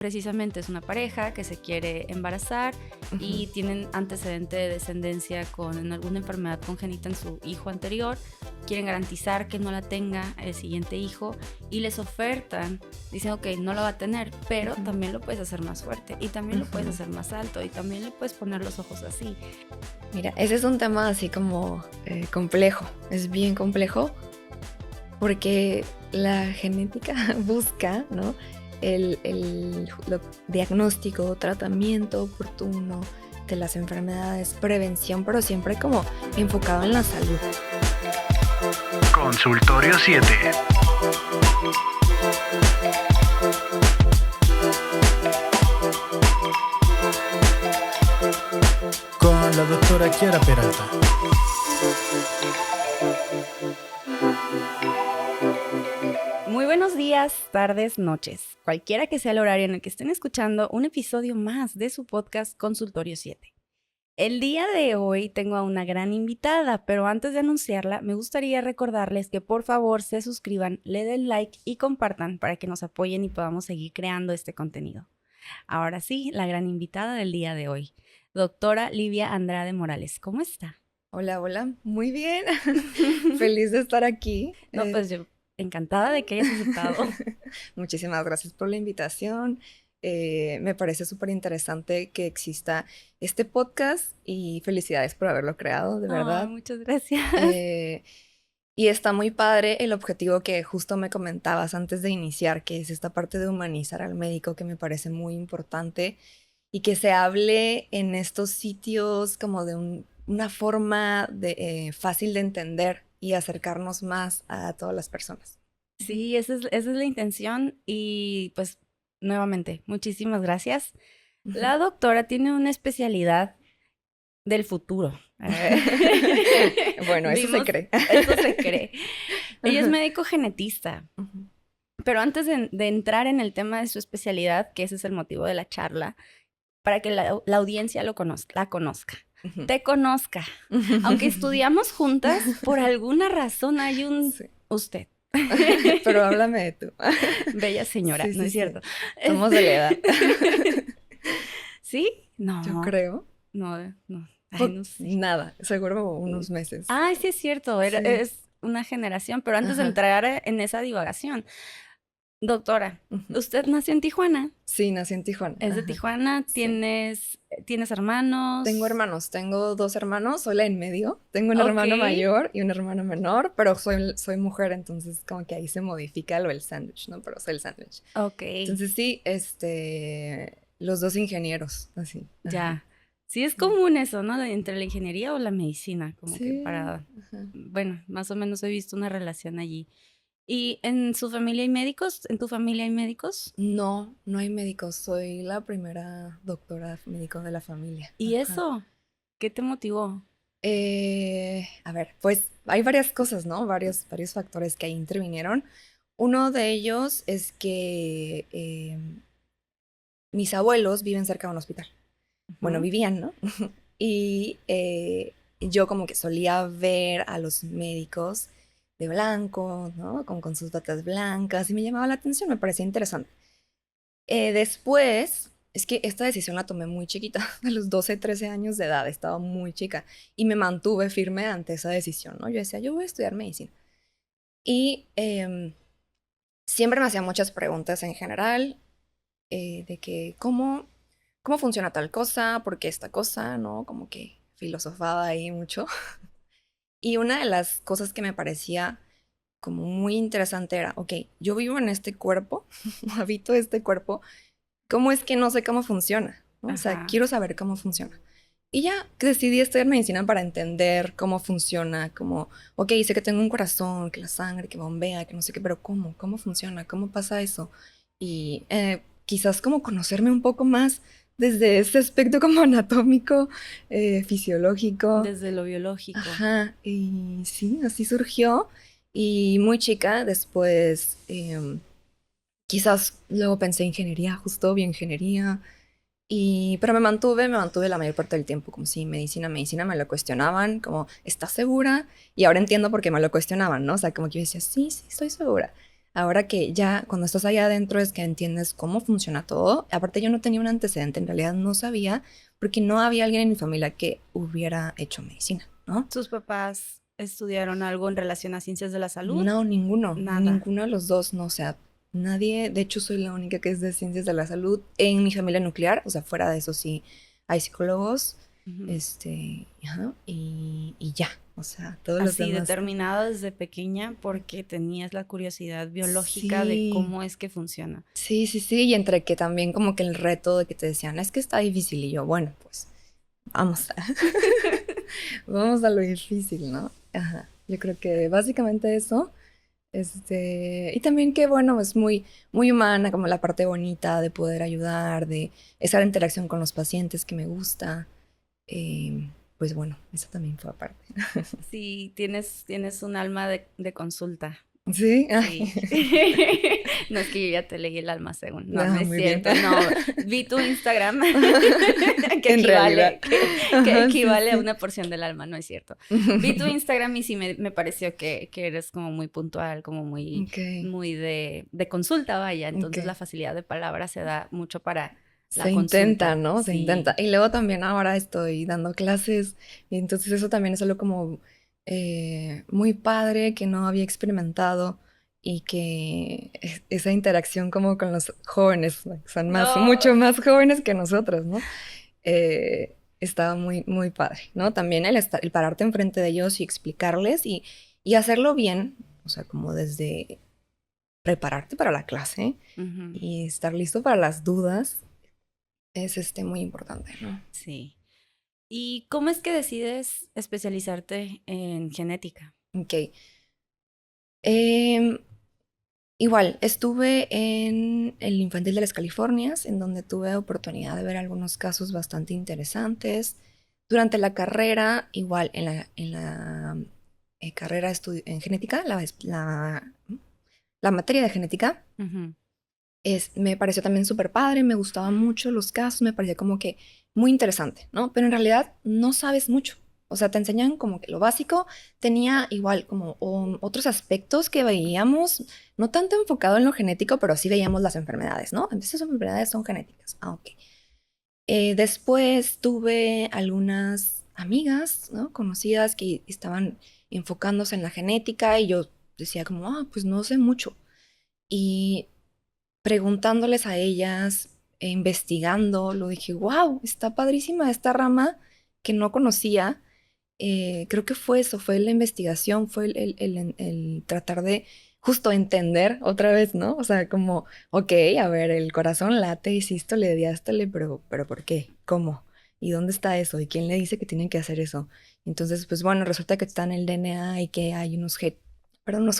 Precisamente es una pareja que se quiere embarazar y tienen antecedente de descendencia con alguna enfermedad congénita en su hijo anterior. Quieren garantizar que no la tenga el siguiente hijo y les ofertan, dicen, ok, no la va a tener, pero también lo puedes hacer más fuerte y también lo puedes hacer más alto y también le puedes poner los ojos así. Mira, ese es un tema así como complejo, es bien complejo porque la genética busca, ¿no? El diagnóstico, tratamiento oportuno de las enfermedades, prevención, pero siempre como enfocado en la salud. Consultorio 7. Con la doctora Kiara Peralta. Muy buenos días, tardes, noches. Cualquiera que sea el horario en el que estén escuchando un episodio más de su podcast Consultorio 7. El día de hoy tengo a una gran invitada, pero antes de anunciarla, me gustaría recordarles que por favor se suscriban, le den like y compartan para que nos apoyen y podamos seguir creando este contenido. Ahora sí, la gran invitada del día de hoy, doctora Livia Andrade Morales. ¿Cómo está? Hola, hola, muy bien. Feliz de estar aquí. No, pues yo encantada de que hayas aceptado. Muchísimas gracias por la invitación. Me parece súper interesante que exista este podcast y felicidades por haberlo creado, de verdad. Muchas gracias. Y está muy padre el objetivo que justo me comentabas antes de iniciar, que es esta parte de humanizar al médico, que me parece muy importante y que se hable en estos sitios como de una forma fácil de entender y acercarnos más a todas las personas. Sí, esa es la intención y pues nuevamente, muchísimas gracias. La doctora tiene una especialidad del futuro. Bueno, eso se cree. Eso se cree. Ella es médico genetista. Pero antes de entrar en el tema de su especialidad, que ese es el motivo de la charla, para que la audiencia la conozca. Te conozca. Aunque estudiamos juntas, por alguna razón hay un usted. Pero háblame de tú. Bella señora, sí, ¿no es cierto? Somos de la edad. ¿Sí? No. Yo creo. No. Ay, no sé. Nada, seguro unos meses. Ay, sí es cierto, es una generación, pero antes de entrar en esa divagación, doctora, ¿usted nació en Tijuana? Sí, nací en Tijuana. ¿Es de Tijuana? ¿Tienes hermanos? Tengo hermanos, tengo 2 hermanos, soy la en medio. Tengo un hermano mayor y un hermano menor, pero soy mujer, entonces como que ahí se modifica lo del sándwich, ¿no? Pero soy el sándwich. Ok. Entonces sí, los 2 ingenieros, así. Ya. Sí es común eso, ¿no? Entre la ingeniería o la medicina, como que para... Bueno, más o menos he visto una relación allí. ¿Y en su familia hay médicos? ¿En tu familia hay médicos? No hay médicos. Soy la primera doctora médico de la familia. ¿Y eso? ¿Qué te motivó? A ver, pues hay varias cosas, ¿no? Varios factores que ahí intervinieron. Uno de ellos es que mis abuelos viven cerca de un hospital. Bueno, vivían, ¿no? Y yo como que solía ver a los médicos de blanco, ¿no? Con sus batas blancas y me llamaba la atención, me parecía interesante. Después, es que esta decisión la tomé muy chiquita, a los 12, 13 años de edad, estaba muy chica y me mantuve firme ante esa decisión, ¿no? Yo decía, yo voy a estudiar medicina. Y siempre me hacía muchas preguntas en general de que cómo funciona tal cosa, por qué esta cosa, ¿no? Como que filosofaba ahí mucho. Y una de las cosas que me parecía como muy interesante era, ok, yo vivo en este cuerpo, habito este cuerpo, ¿cómo es que no sé cómo funciona? ¿No? O sea, quiero saber cómo funciona. Y ya decidí estudiar medicina para entender cómo funciona, como, ok, sé que tengo un corazón, que la sangre, que bombea, que no sé qué, pero ¿cómo? ¿Cómo funciona? ¿Cómo pasa eso? Y quizás como conocerme un poco más desde ese aspecto como anatómico, fisiológico. Desde lo biológico. Ajá, y sí, así surgió. Y muy chica, después, quizás luego pensé ingeniería, justo bioingeniería. Pero me mantuve la mayor parte del tiempo, como si medicina me lo cuestionaban, como, ¿estás segura? Y ahora entiendo por qué me lo cuestionaban, ¿no? O sea, como que yo decía, sí, estoy segura. ahora que ya cuando estás allá adentro es que entiendes cómo funciona todo. Aparte yo no tenía un antecedente, en realidad no sabía, porque no había alguien en mi familia que hubiera hecho medicina, ¿no? ¿Tus papás estudiaron algo en relación a ciencias de la salud? No, Nada. ninguno de los dos, no, o sea, nadie, de hecho soy la única que es de ciencias de la salud en mi familia nuclear, o sea, fuera de eso sí hay psicólogos, Ujú. ajá, y ya, o sea, todos los Así, demás. determinada desde pequeña porque tenías la curiosidad biológica de Sí, cómo es que funciona. sí, y entre que también como que el reto de que te decían, es que está difícil, y yo, bueno, pues, vamos, vamos a lo difícil, ¿no? Ajá, yo creo que básicamente eso. Y también que bueno, es muy, muy humana, como la parte bonita de poder ayudar, de esa interacción con los pacientes que me gusta. Pues bueno, eso también fue aparte. Sí, tienes un alma de consulta. Sí, Sí. No es que yo ya te leí el alma según. No, no ah, es muy bien. cierto. No, vi tu Instagram que En realidad. equivale, que Ajá, sí, equivale a sí. una porción del alma, no es cierto. Vi tu Instagram y sí me pareció que eres como muy puntual, como muy, Ok, muy de consulta, vaya. ok. Entonces la facilidad de palabra se da mucho para Se la intenta, consulta. ¿no? Se intenta. Sí. Y luego también ahora estoy dando clases y entonces eso también es algo como muy padre que no había experimentado y que esa interacción como con los jóvenes, ¿no? Que son más, No. mucho más jóvenes que nosotros, ¿no? Estaba muy, muy padre, ¿no? También el pararte enfrente de ellos y explicarles y hacerlo bien, o sea, como desde prepararte para la clase Ujú. y estar listo para las dudas es muy importante, ¿no? Sí. ¿Y cómo es que decides especializarte en genética? Ok. Em, igual, estuve en el Infantil de las Californias, en donde tuve oportunidad de ver algunos casos bastante interesantes. Durante la carrera, igual, en la carrera en genética, la materia de genética, Ujú. me pareció también súper padre, me gustaban mucho los casos, me parecía como que muy interesante, ¿no? Pero en realidad no sabes mucho. O sea, te enseñan como que lo básico, tenía igual como otros aspectos que veíamos, no tanto enfocado en lo genético, pero sí veíamos las enfermedades, ¿no? Estas enfermedades son genéticas. Ah, ok. Después tuve algunas amigas, ¿no? Conocidas que estaban enfocándose en la genética y yo decía como, ah, pues no sé mucho. Y preguntándoles a ellas, investigando, lo dije, wow, está padrísima esta rama que no conocía. Creo que fue eso, fue la investigación, fue el tratar de justo entender otra vez, ¿no? O sea, como, ok, a ver, el corazón late y sístole, diástole, pero ¿por qué? ¿Cómo? ¿Y dónde está eso? ¿Y quién le dice que tienen que hacer eso? Entonces, pues bueno, resulta que está en el DNA y que hay unos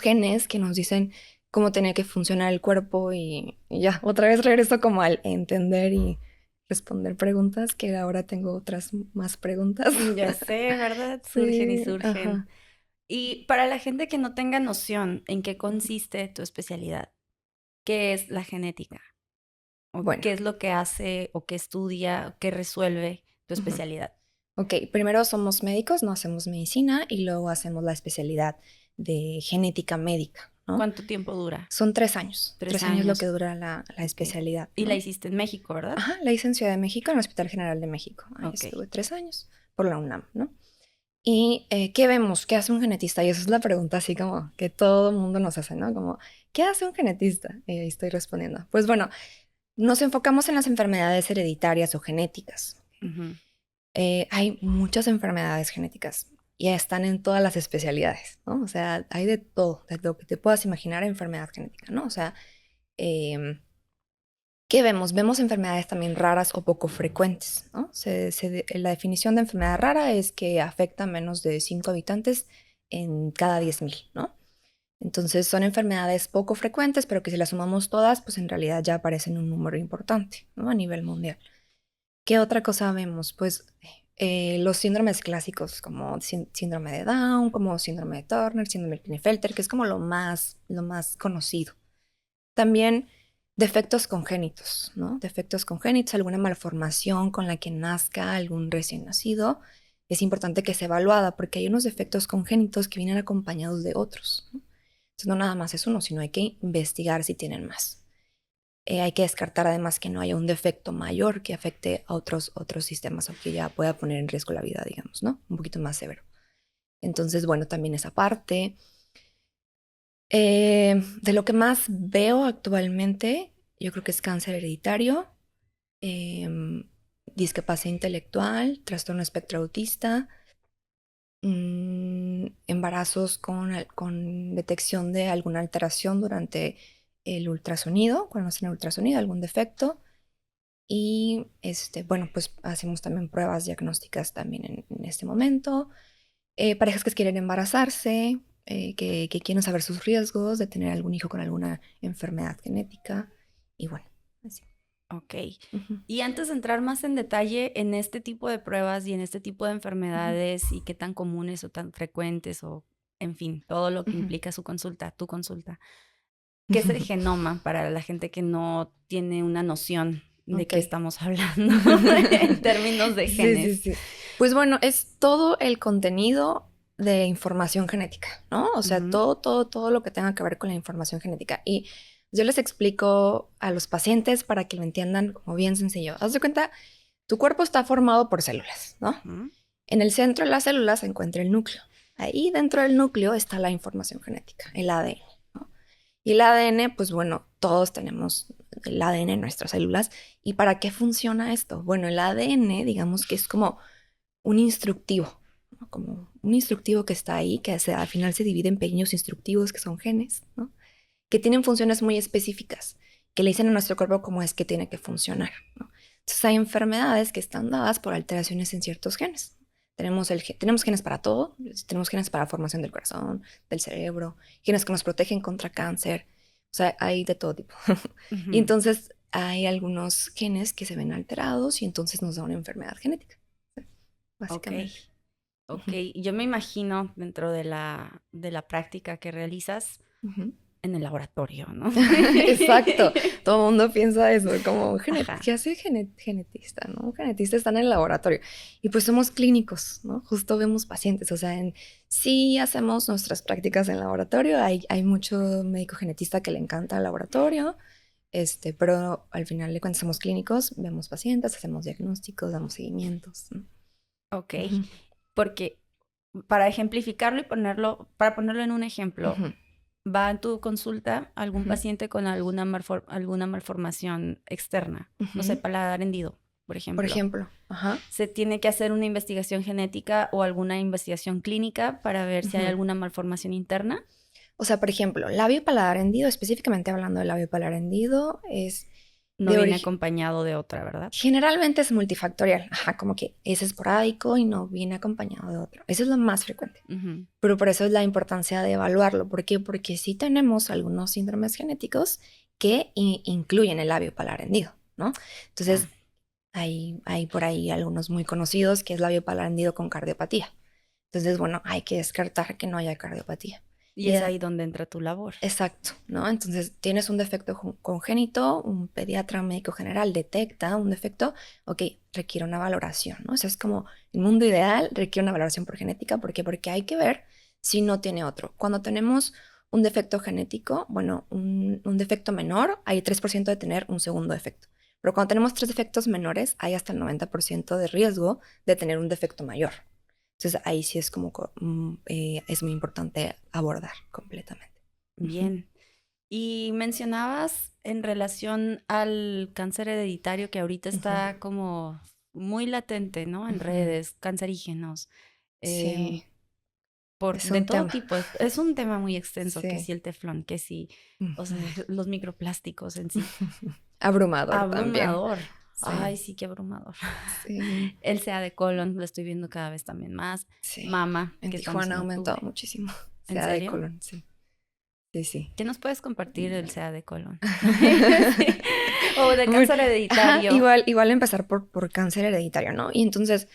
genes que nos dicen cómo tenía que funcionar el cuerpo y ya, otra vez regreso como al entender y responder preguntas, que ahora tengo otras más preguntas. Ya sé, ¿verdad? Surgen y Sí, surgen. ajá. Y para la gente que no tenga noción en qué consiste tu especialidad, ¿qué es la genética? ¿O Bueno, qué es lo que hace o qué estudia o qué resuelve tu ujú. especialidad? Ok, primero somos médicos, no hacemos medicina y luego hacemos la especialidad de genética médica, ¿no? ¿Cuánto tiempo dura? Son 3 años, Tres 3 años lo que años. dura la Ok. especialidad, Y la ¿no? hiciste en México, ¿verdad? Ajá, la hice en Ciudad de México, en el Hospital General de México. Ahí Ok. estuve 3 años por la UNAM, ¿no? Y ¿qué vemos? ¿Qué hace un genetista? Y esa es la pregunta así como que todo el mundo nos hace, ¿no? Como, ¿qué hace un genetista? Y ahí estoy respondiendo. Pues bueno, nos enfocamos en las enfermedades hereditarias o genéticas. Ujú. Hay muchas enfermedades genéticas y están en todas las especialidades, ¿no? O sea, hay de todo, de lo que te puedas imaginar enfermedad genética, ¿no? O sea, em, ¿qué vemos? Vemos enfermedades también raras o poco frecuentes, ¿no? La definición de enfermedad rara es que afecta a menos de 5 habitantes en cada 10.000, ¿no? Entonces son enfermedades poco frecuentes, pero que si las sumamos todas, pues en realidad ya aparecen un número importante, ¿no? A nivel mundial. ¿Qué otra cosa vemos? Pues los síndromes clásicos como síndrome de Down, como síndrome de Turner, síndrome de Klinefelter, que es como lo más conocido. También defectos congénitos, ¿no? Defectos congénitos, alguna malformación con la que nazca algún recién nacido. Es importante que sea evaluada porque hay unos defectos congénitos que vienen acompañados de otros, ¿no? Entonces, no nada más es uno, sino hay que investigar si tienen más. Hay que descartar además que no haya un defecto mayor que afecte a otros sistemas o que ya pueda poner en riesgo la vida, digamos, ¿no? Un poquito más severo. Entonces, bueno, también esa parte. De lo que más veo actualmente, yo creo que es cáncer hereditario, discapacidad intelectual, trastorno espectro autista, embarazos con detección de alguna alteración durante el ultrasonido, cuando hacen el ultrasonido, algún defecto. Y bueno, pues hacemos también pruebas diagnósticas también en este momento. Parejas que quieren embarazarse, que quieren saber sus riesgos de tener algún hijo con alguna enfermedad genética. Y bueno, así. Ok. Y antes de entrar más en detalle en este tipo de pruebas y en este tipo de enfermedades y qué tan comunes o tan frecuentes o, en fin, todo lo que implica tu consulta, ¿qué es el genoma para la gente que no tiene una noción de qué estamos hablando en términos de genes? Sí. Pues bueno, es todo el contenido de información genética, ¿no? O sea, todo lo que tenga que ver con la información genética. Y yo les explico a los pacientes para que lo entiendan como bien sencillo. Haz de cuenta, tu cuerpo está formado por células, ¿no? En el centro de las células se encuentra el núcleo. Ahí dentro del núcleo está la información genética, el ADN, ¿no? Y el ADN, pues bueno, todos tenemos el ADN en nuestras células. ¿Y para qué funciona esto? Bueno, el ADN, digamos que es como un instructivo, ¿no? Como un instructivo que está ahí, que al final se divide en pequeños instructivos que son genes, ¿no? Que tienen funciones muy específicas, que le dicen a nuestro cuerpo cómo es que tiene que funcionar, ¿no? Entonces hay enfermedades que están dadas por alteraciones en ciertos genes. Tenemos genes para todo, tenemos genes para la formación del corazón, del cerebro, genes que nos protegen contra cáncer, o sea, hay de todo tipo. Y entonces hay algunos genes que se ven alterados y entonces nos da una enfermedad genética, básicamente. Ok, yo me imagino dentro de la práctica que realizas en el laboratorio, ¿no? Exacto, todo el mundo piensa eso, como, ¿qué hace genetista, no? Un genetista está en el laboratorio y pues somos clínicos, ¿no? Justo vemos pacientes, o sea, sí hacemos nuestras prácticas en laboratorio, hay mucho médico genetista que le encanta el laboratorio, pero al final de cuentas somos clínicos, vemos pacientes, hacemos diagnósticos, damos seguimientos, ¿no? Ok, porque para ejemplificarlo y para ponerlo en un ejemplo, va en tu consulta algún paciente con alguna malformación externa, no sé, paladar hendido, por ejemplo. Por ejemplo, ¿Se tiene que hacer una investigación genética o alguna investigación clínica para ver si hay alguna malformación interna? O sea, por ejemplo, labio paladar hendido, específicamente hablando del labio paladar hendido, no viene acompañado de otra, ¿verdad? Generalmente es multifactorial, como que es esporádico y no viene acompañado de otro. Eso es lo más frecuente. Pero por eso es la importancia de evaluarlo. ¿Por qué? Porque sí tenemos algunos síndromes genéticos que incluyen el labio paladar hendido, ¿no? Entonces, hay por ahí algunos muy conocidos que es labio paladar hendido con cardiopatía. Entonces, bueno, hay que descartar que no haya cardiopatía. Y es ahí donde entra tu labor. Exacto, ¿no? Entonces, tienes un defecto congénito, un pediatra médico general detecta un defecto, ok, requiere una valoración, ¿no? O sea, es como el mundo ideal requiere una valoración por genética. ¿Por qué? Porque hay que ver si no tiene otro. Cuando tenemos un defecto genético, bueno, un defecto menor, hay 3% de tener un segundo defecto. Pero cuando tenemos 3 defectos menores, hay hasta el 90% de riesgo de tener un defecto mayor. Entonces, ahí sí es como es muy importante abordar completamente. Bien. Y mencionabas en relación al cáncer hereditario que ahorita está como muy latente, ¿no? En redes, cancerígenos. Sí. De todo tipo. Es un tema muy extenso, Sí. que si el teflón, que si, o sea, los microplásticos en sí. Abrumador también. Sí. Ay, sí, qué abrumador. Sí. El CA de colon lo estoy viendo cada vez también más. Sí. Mama. En Tijuana ha aumentado muchísimo. ¿En serio? De colon, sí. Sí. ¿Qué nos puedes compartir del CA de colon? O de cáncer hereditario. Igual empezar por cáncer hereditario, ¿no? Y entonces,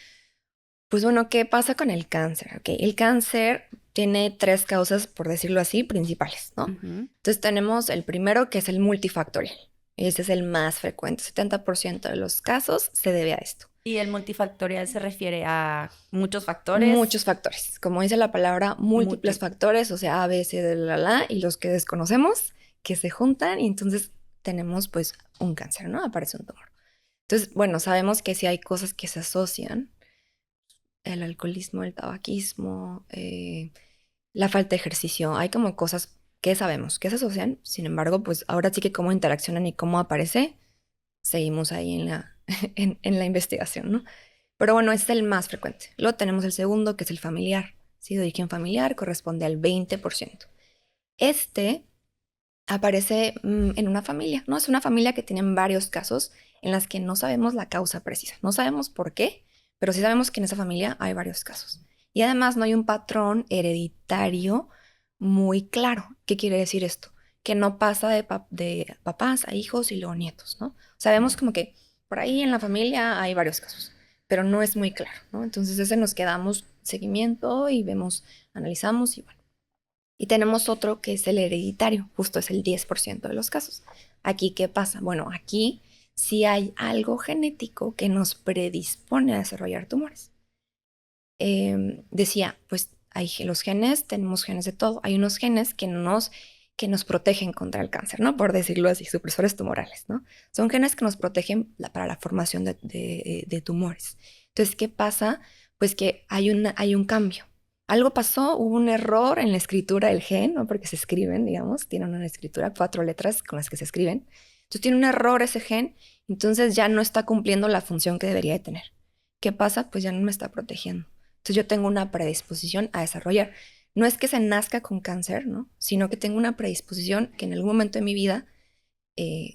pues bueno, ¿qué pasa con el cáncer? Okay, el cáncer tiene 3 causas, por decirlo así, principales, ¿no? Entonces tenemos el primero, que es el multifactorial. Ese es el más frecuente. 70% de los casos se debe a esto. Y el multifactorial se refiere a muchos factores. Muchos factores. Como dice la palabra, múltiples factores, o sea, A, B, C, D, y los que desconocemos, que se juntan y entonces tenemos pues un cáncer, ¿no? Aparece un tumor. Entonces, bueno, sabemos que sí hay cosas que se asocian, el alcoholismo, el tabaquismo, la falta de ejercicio, hay como cosas que sabemos que se asocian, sin embargo, pues ahora sí que cómo interaccionan y cómo aparece, seguimos ahí en la investigación, ¿no? Pero bueno, este es el más frecuente. Luego tenemos el segundo, que es el familiar. ¿Sí? De origen familiar, corresponde al 20%. Este aparece en una familia, ¿no? Es una familia que tienen varios casos en las que no sabemos la causa precisa. No sabemos por qué, pero sí sabemos que en esa familia hay varios casos. Y además no hay un patrón hereditario muy claro. ¿Qué quiere decir esto? Que no pasa de papás a hijos y luego nietos, ¿no? Sabemos como que por ahí en la familia hay varios casos, pero no es muy claro, ¿no? Entonces ese nos quedamos seguimiento y vemos, analizamos y bueno. Y tenemos otro que es el hereditario, justo es el 10% de los casos. Aquí, ¿qué pasa? Bueno, aquí sí hay algo genético que nos predispone a desarrollar tumores. Decía, pues hay los genes, tenemos genes de todo. Hay unos genes que nos protegen contra el cáncer, ¿no? Por decirlo así, supresores tumorales, ¿no? Son genes que nos protegen para la formación de tumores. Entonces, ¿qué pasa? Pues que hay un cambio. Algo pasó, hubo un error en la escritura del gen, ¿no? Porque se escriben, digamos, tienen una escritura, 4 letras con las que se escriben. Entonces tiene un error ese gen, entonces ya no está cumpliendo la función que debería de tener. ¿Qué pasa? Pues ya no me está protegiendo. Entonces yo tengo una predisposición a desarrollar. No es que se nazca con cáncer, ¿no? Sino que tengo una predisposición que en algún momento de mi vida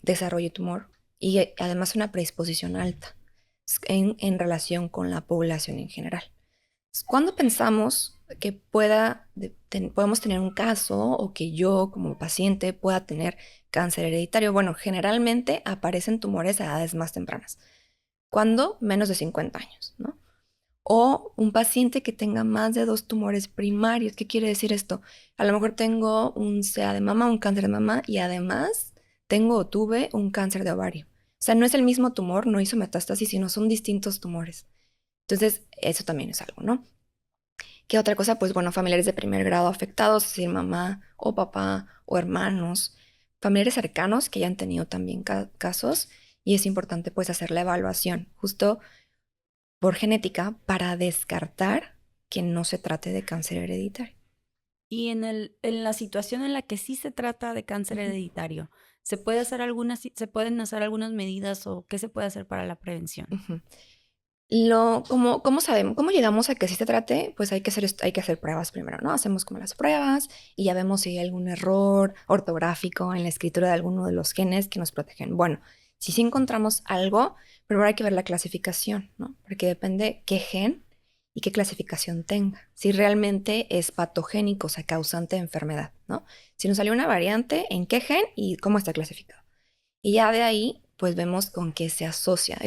desarrolle tumor y además una predisposición alta en relación con la población en general. ¿Cuándo pensamos que podemos tener un caso o que yo como paciente pueda tener cáncer hereditario? Bueno, generalmente aparecen tumores a edades más tempranas. ¿Cuándo? Menos de 50 años, ¿no? O un paciente que tenga más de 2 tumores primarios. ¿Qué quiere decir esto? A lo mejor tengo un CA de mama, un cáncer de mama y además tengo o tuve un cáncer de ovario. O sea, no es el mismo tumor, no hizo metástasis, sino son distintos tumores. Entonces, eso también es algo, ¿no? ¿Qué otra cosa? Pues bueno, familiares de primer grado afectados, es decir, mamá o papá o hermanos, familiares cercanos que hayan tenido también casos y es importante pues hacer la evaluación justo por genética para descartar que no se trate de cáncer hereditario. Y en la situación en la que sí se trata de cáncer hereditario, ¿se pueden hacer algunas medidas o qué se puede hacer para la prevención? ¿Cómo sabemos? ¿Cómo llegamos a que sí se trate? Pues hay que hacer pruebas primero, ¿no? Hacemos como las pruebas y ya vemos si hay algún error ortográfico en la escritura de alguno de los genes que nos protegen. Bueno, si sí encontramos algo, primero hay que ver la clasificación, ¿no? Porque depende qué gen y qué clasificación tenga. Si realmente es patogénico, o sea, causante de enfermedad, ¿no? Si nos salió una variante, ¿en qué gen y cómo está clasificado? Y ya de ahí, pues vemos con qué se asocia.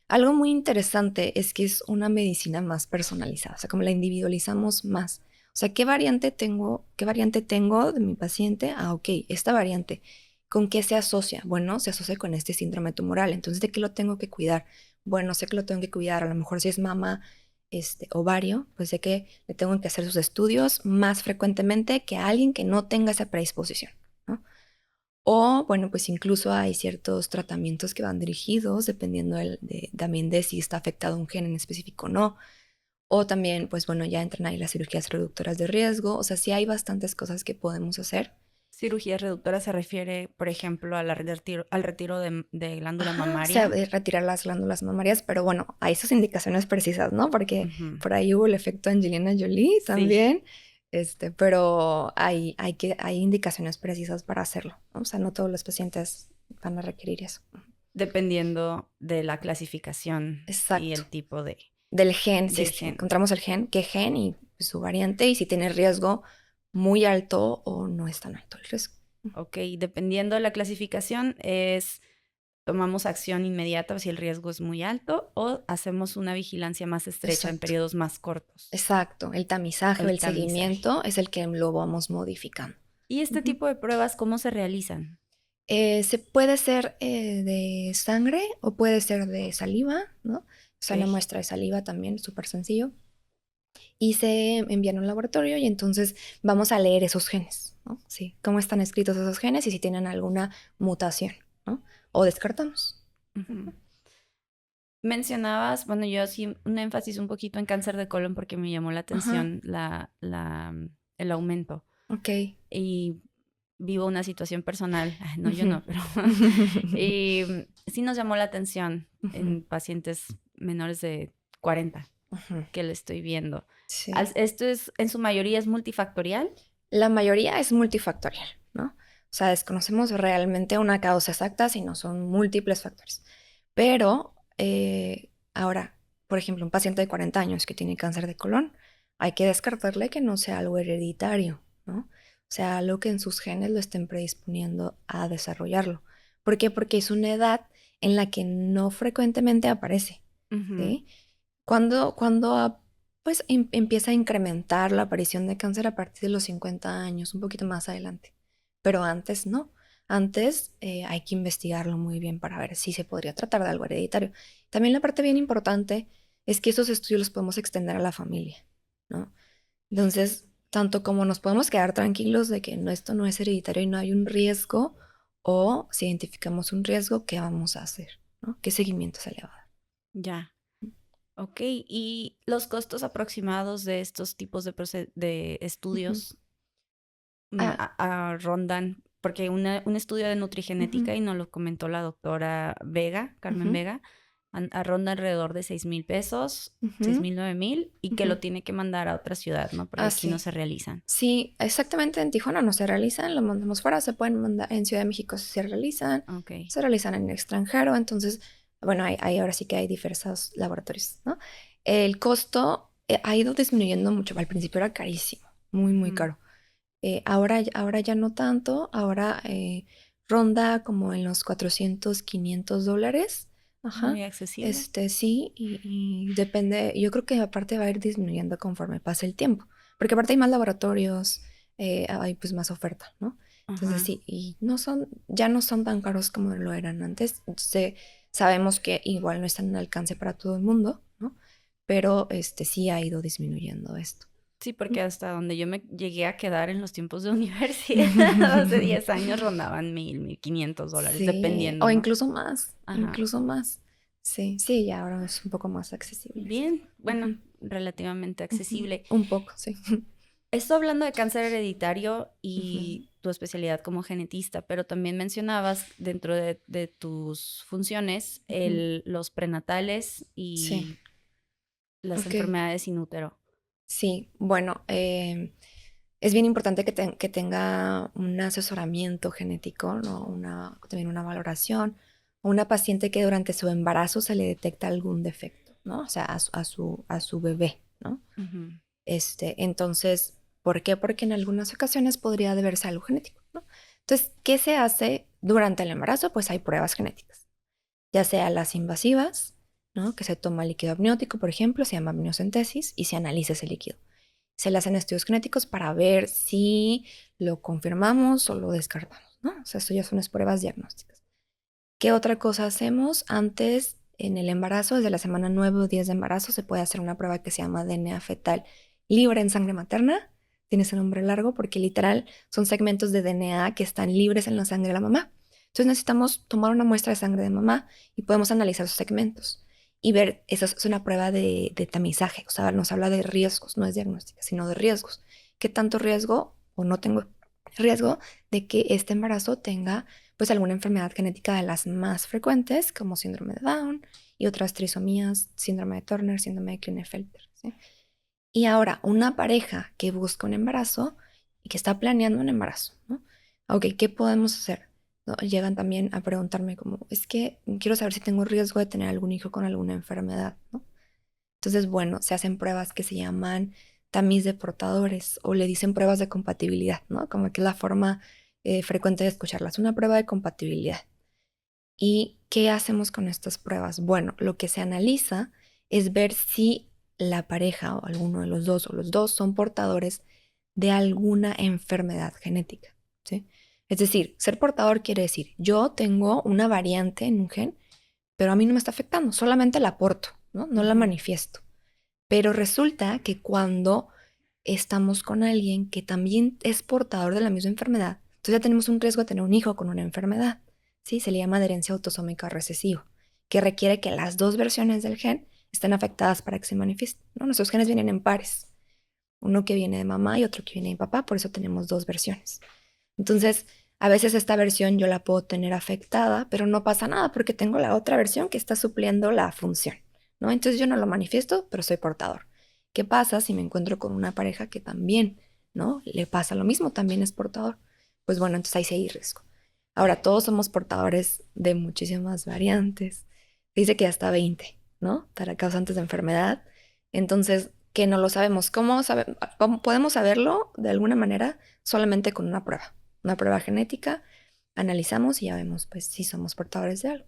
Algo muy interesante es que es una medicina más personalizada, o sea, como la individualizamos más. O sea, ¿qué variante tengo de mi paciente? Ah, ok, esta variante. ¿Con qué se asocia? Bueno, se asocia con este síndrome tumoral. Entonces, ¿de qué lo tengo que cuidar? Bueno, sé que lo tengo que cuidar. A lo mejor si es mama, ovario, pues sé que le tengo que hacer sus estudios más frecuentemente que a alguien que no tenga esa predisposición, ¿no? O, bueno, pues incluso hay ciertos tratamientos que van dirigidos dependiendo también de si está afectado un gen en específico o no. O también, pues bueno, ya entran ahí las cirugías reductoras de riesgo. O sea, sí hay bastantes cosas que podemos hacer. Cirugía reductora se refiere, por ejemplo, al retiro de glándula O mamaria. sea, de retirar las glándulas mamarias, pero bueno, hay esas indicaciones precisas, ¿no? Porque por ahí hubo el efecto Angelina Jolie también. Pero hay indicaciones precisas para hacerlo, ¿no? O sea, no todos los pacientes van a requerir eso. Dependiendo de la clasificación Exacto. y el tipo del gen, del si gen. encontramos el gen, qué gen y su variante y si tiene riesgo muy alto o no es tan alto el riesgo. Ok, dependiendo de la clasificación tomamos acción inmediata si el riesgo es muy alto o hacemos una vigilancia más estrecha en periodos más cortos. Exacto, el tamizaje o el seguimiento es el que lo vamos modificando. ¿Y este tipo de pruebas cómo se realizan? Se puede ser de sangre o puede ser de saliva, ¿no? O sea, Ok. la muestra de saliva también, súper sencillo. Y se envían a un laboratorio y entonces vamos a leer esos genes, ¿no? Sí, cómo están escritos esos genes y si tienen alguna mutación, ¿no? O descartamos. Ujú. Mencionabas, bueno, yo sí un énfasis un poquito en cáncer de colon porque me llamó la Ajá, atención el aumento. ok. Y vivo una situación personal, ay, no, yo no, pero y sí nos llamó la atención Ujú, en pacientes menores de 40 ujú. que le estoy viendo. Sí. Esto es, en su mayoría es multifactorial. La mayoría es multifactorial, ¿no? O sea, desconocemos realmente una causa exacta, sino son múltiples factores. Pero ahora, por ejemplo, un paciente de 40 años que tiene cáncer de colon, hay que descartarle que no sea algo hereditario, ¿no? O sea, algo que en sus genes lo estén predisponiendo a desarrollarlo. ¿Por qué? Porque es una edad en la que no frecuentemente aparece, Ujú. ¿sí? Pues empieza a incrementar la aparición de cáncer a partir de los 50 años, un poquito más adelante. Pero antes no. Antes hay que investigarlo muy bien para ver si se podría tratar de algo hereditario. También la parte bien importante es que esos estudios los podemos extender a la familia, ¿no? Entonces, tanto como nos podemos quedar tranquilos de que esto no es hereditario y no hay un riesgo, o si identificamos un riesgo, ¿qué vamos a hacer? ¿No? ¿Qué seguimiento se le va a dar? Ya, ok. ¿Y los costos aproximados de estos tipos de Ujú. estudios Ah, rondan? Porque un estudio de ujú. nutrigenética, y nos lo comentó la doctora Vega, Carmen Ujú, Vega, ronda alrededor de 6,000 pesos, seis ujú, mil, 9,000, y que ujú. lo tiene que mandar a otra ciudad, ¿no? Porque Ah, aquí no sí. se realizan. Sí, exactamente en Tijuana no se realizan, lo mandamos fuera, se pueden mandar en Ciudad de México sí Ok. se realizan en el extranjero, entonces, bueno, ahora sí que hay diversos laboratorios, ¿no? El costo ha ido disminuyendo mucho, al principio era carísimo, muy, muy Ujú. caro. Ahora ya no tanto, ahora ronda como en los 400, $500. Ajá. Muy accesible. Sí, y depende, yo creo que aparte va a ir disminuyendo conforme pase el tiempo, porque aparte hay más laboratorios, hay pues más oferta, ¿no? Entonces Ajá. sí, y ya no son tan caros como lo eran antes. Sabemos que igual no están al alcance para todo el mundo, ¿no? Pero sí ha ido disminuyendo esto. Sí, porque hasta donde yo me llegué a quedar en los tiempos de universidad, hace 10 años rondaban 1,000, 1,500 dólares, Sí, dependiendo, o ¿no? incluso más, Ajá. incluso más. Sí, sí, ya ahora es un poco más accesible esto. Bien, bueno, Ujú, relativamente ujú. accesible. Un poco, sí. Esto hablando de cáncer hereditario Ujú, y tu especialidad como genetista, pero también mencionabas dentro de tus funciones ujú. los prenatales Sí, y las ok. enfermedades sin útero. Sí, bueno, es bien importante que tenga un asesoramiento genético, ¿no? También una valoración. Una paciente que durante su embarazo se le detecta algún defecto, ¿no? O sea, a su bebé, ¿no? Ujú. Entonces, ¿por qué? Porque en algunas ocasiones podría deberse a algo genético, ¿no? Entonces, ¿qué se hace durante el embarazo? Pues hay pruebas genéticas, ya sea las invasivas, ¿no? Que se toma líquido amniótico, por ejemplo, se llama amniocentesis y se analiza ese líquido. Se le hacen estudios genéticos para ver si lo confirmamos o lo descartamos, ¿no? O sea, eso ya son las pruebas diagnósticas. ¿Qué otra cosa hacemos? Antes, en el embarazo, desde la semana 9 o 10 de embarazo, se puede hacer una prueba que se llama DNA fetal libre en sangre materna. Tiene ese nombre largo porque literal son segmentos de DNA que están libres en la sangre de la mamá. Entonces necesitamos tomar una muestra de sangre de mamá y podemos analizar esos segmentos y ver, esa es una prueba de tamizaje, o sea, nos habla de riesgos, no es diagnóstica, sino de riesgos. ¿Qué tanto riesgo o no tengo riesgo de que este embarazo tenga pues alguna enfermedad genética de las más frecuentes, como síndrome de Down y otras trisomías, síndrome de Turner, síndrome de Klinefelter, ¿sí? Y ahora, una pareja que busca un embarazo y que está planeando un embarazo, ¿no? Ok, ¿qué podemos hacer? ¿No? Llegan también a preguntarme como, es que quiero saber si tengo riesgo de tener algún hijo con alguna enfermedad, ¿no? Entonces, bueno, se hacen pruebas que se llaman tamiz de portadores o le dicen pruebas de compatibilidad, ¿no? Como que es la forma frecuente de escucharlas, una prueba de compatibilidad. ¿Y qué hacemos con estas pruebas? Bueno, lo que se analiza es ver si la pareja o alguno de los dos o los dos son portadores de alguna enfermedad genética, ¿sí? Es decir, ser portador quiere decir, yo tengo una variante en un gen, pero a mí no me está afectando, solamente la aporto, ¿no? No la manifiesto. Pero resulta que cuando estamos con alguien que también es portador de la misma enfermedad, entonces ya tenemos un riesgo de tener un hijo con una enfermedad, ¿sí? Se le llama adherencia autosómica recesiva, que requiere que las dos versiones del gen estén afectadas para que se manifieste, ¿no? Nuestros genes vienen en pares, uno que viene de mamá y otro que viene de papá, por eso tenemos dos versiones. Entonces, a veces esta versión yo la puedo tener afectada, pero no pasa nada porque tengo la otra versión que está supliendo la función, ¿no? Entonces yo no lo manifiesto, pero soy portador. ¿Qué pasa si me encuentro con una pareja que también, ¿no? Le pasa lo mismo, también es portador? Pues bueno, entonces ahí sí hay riesgo. Ahora, todos somos portadores de muchísimas variantes. Dice que hasta 20, ¿no? Para causantes de enfermedad. Entonces, que no lo sabemos. ¿Cómo podemos saberlo de alguna manera? Solamente con una prueba genética. Analizamos y ya vemos, pues, si somos portadores de algo.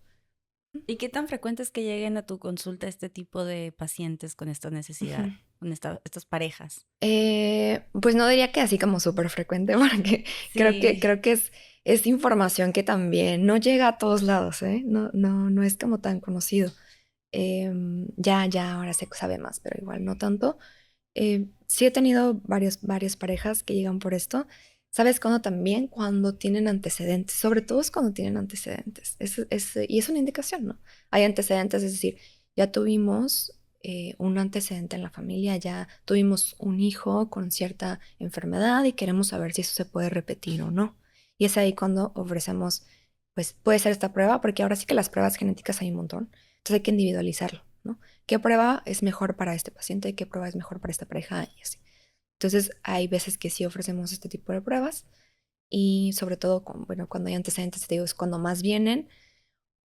¿Y qué tan frecuente es que lleguen a tu consulta este tipo de pacientes con esta necesidad, con estas parejas? Pues no diría que así como súper frecuente, porque Sí. creo que es información que también no llega a todos lados, ¿eh? No es como tan conocido. Ya ahora se sabe más, pero igual no tanto. Sí he tenido varias parejas que llegan por esto. ¿Sabes cuándo también? Cuando tienen antecedentes. Sobre todo es cuando tienen antecedentes. Y es una indicación, ¿no? Hay antecedentes, es decir, ya tuvimos un antecedente en la familia, ya tuvimos un hijo con cierta enfermedad y queremos saber si eso se puede repetir o no. Y es ahí cuando ofrecemos, pues puede ser esta prueba, porque ahora sí que las pruebas genéticas hay un montón. Entonces hay que individualizarlo, ¿no? ¿Qué prueba es mejor para este paciente? ¿Qué prueba es mejor para esta pareja? Y así. Entonces, hay veces que sí ofrecemos este tipo de pruebas y sobre todo, cuando hay antecedentes, te digo, es cuando más vienen.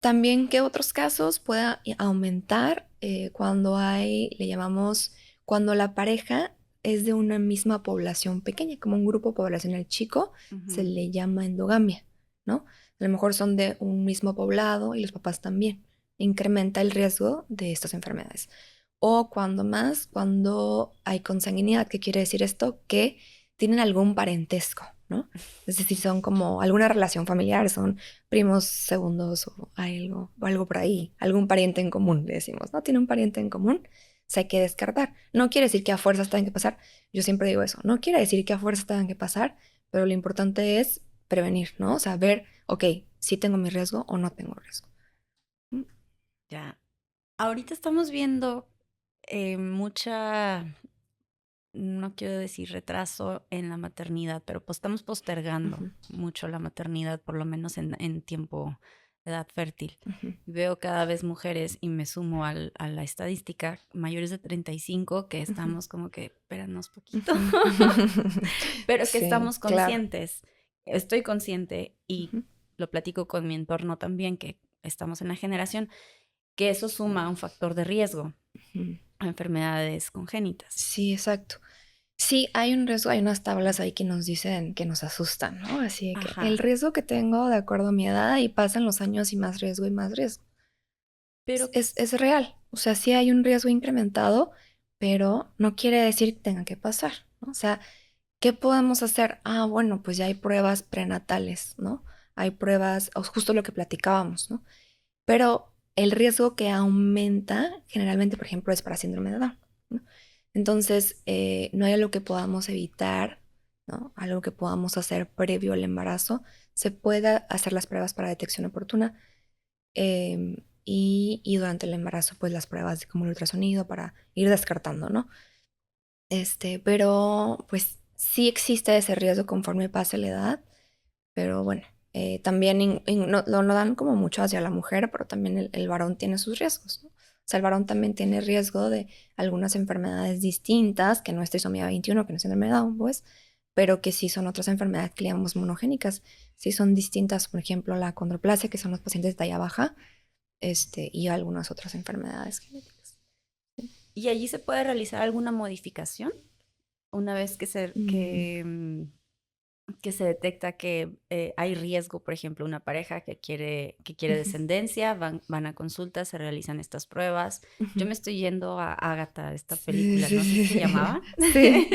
También que otros casos pueda aumentar cuando le llamamos, cuando la pareja es de una misma población pequeña, como un grupo poblacional chico, se le llama endogamia, ¿no? A lo mejor son de un mismo poblado y los papás también. Incrementa el riesgo de estas enfermedades. O cuando hay consanguinidad, ¿qué quiere decir esto? Que tienen algún parentesco, ¿no? Es decir, son como alguna relación familiar, son primos segundos o algo por ahí, algún pariente en común, le decimos, ¿no? Tiene un pariente en común, se hay que descartar. No quiere decir que a fuerzas tengan que pasar, yo siempre digo eso, no quiere decir que a fuerzas tengan que pasar, pero lo importante es prevenir, ¿no? O sea, ver, ok, si tengo mi riesgo o no tengo riesgo. Ya. Ahorita estamos viendo mucha, no quiero decir retraso en la maternidad, pero pues estamos postergando mucho la maternidad, por lo menos en tiempo de edad fértil. Veo cada vez mujeres, y me sumo a la estadística, mayores de 35, que estamos como que, espéranos poquito, pero que Sí, estamos claro. conscientes. Estoy consciente y lo platico con mi entorno también, que estamos en la generación, que eso suma un factor de riesgo a enfermedades congénitas. Sí, exacto. Sí, hay un riesgo, hay unas tablas ahí que nos dicen, que nos asustan, ¿no? Así de que Ajá. el riesgo que tengo de acuerdo a mi edad y pasan los años y más riesgo y más riesgo. Pero Es real, o sea, sí hay un riesgo incrementado, pero no quiere decir que tenga que pasar, ¿no? O sea, ¿qué podemos hacer? Ah, bueno, pues ya hay pruebas prenatales, ¿no? Hay pruebas, justo lo que platicábamos, ¿no? Pero el riesgo que aumenta generalmente, por ejemplo, es para síndrome de Down, ¿no? Entonces, no hay algo que podamos evitar, ¿no? Algo que podamos hacer previo al embarazo. Se puede hacer las pruebas para detección oportuna y durante el embarazo, pues las pruebas como el ultrasonido para ir descartando, ¿no? Pero pues sí existe ese riesgo conforme pase la edad, pero bueno, también no dan como mucho hacia la mujer, pero también el varón tiene sus riesgos, ¿no? O sea, el varón también tiene riesgo de algunas enfermedades distintas, que no es trisomía 21, que no es síndrome de Down, pues, pero que sí son otras enfermedades que le llamamos monogénicas. Sí son distintas, por ejemplo, la acondroplasia, que son los pacientes de talla baja, y algunas otras enfermedades genéticas. ¿y allí se puede realizar alguna modificación una vez que se detecta que hay riesgo? Por ejemplo, una pareja que quiere descendencia, van a consultas, se realizan estas pruebas. Yo me estoy yendo a Agatha, esta película, no sé si se llamaba. Sí.